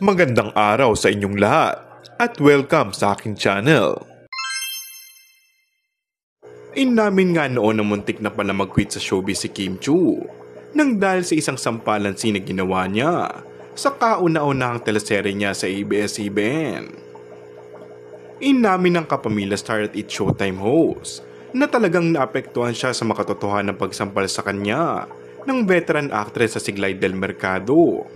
Magandang araw sa inyong lahat at welcome sa aking channel. Inamin nga noon na muntik na pala mag-quit sa showbiz si Kim Chiu nang dahil sa isang sampalan na ginawa niya sa kauna-unahang teleserye niya sa ABS-CBN. Inamin ng kapamilya star at It's Showtime host na talagang naapektuhan siya sa makatotohanan ng pagsampal sa kanya ng veteran actress sa si Glide Del Mercado.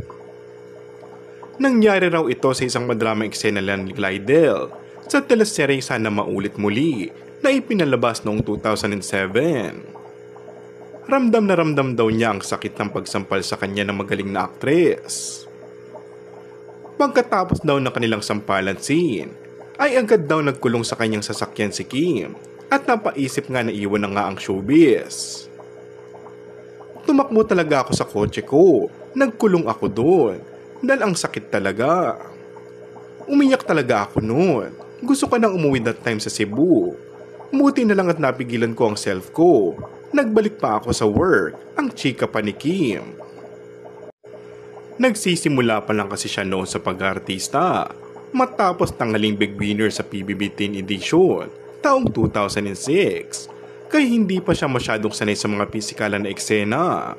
Nangyari raw ito sa isang madramang eksena ni Glidel sa teleserye Sana Maulit Muli na ipinalabas noong 2007. Ramdam na ramdam daw niya ang sakit ng pagsampal sa kanya ng magaling na aktres. Pagkatapos daw ng kanilang sampalan scene, ay agad daw nagkulong sa kanyang sasakyan si Kim at napaisip nga na iwan na nga ang showbiz. Tumakbo talaga ako sa kotse ko, nagkulong ako doon. Dahil ang sakit talaga. Umiyak talaga ako noon. Gusto ko nang umuwi that time sa Cebu. Buti na lang at napigilan ko ang self ko. Nagbalik pa ako sa work, ang chika pa ni Kim. Nagsisimula pa lang kasi siya noon sa pag-artista. Matapos tanghaling big winner sa PBB Teen Edition taong 2006. Kaya hindi pa siya masyadong sanay sa mga pisikalan na eksena.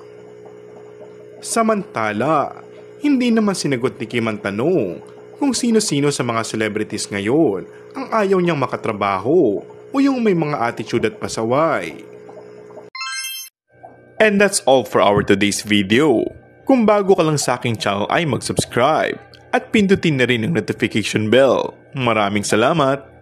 Samantala, hindi naman sinagot ni Kim ang tanong kung sino-sino sa mga celebrities ngayon ang ayaw niyang makatrabaho o yung may mga attitude at pasaway. And that's all for our today's video. Kung bago ka lang sa aking channel ay mag-subscribe at pindutin na rin ang notification bell. Maraming salamat!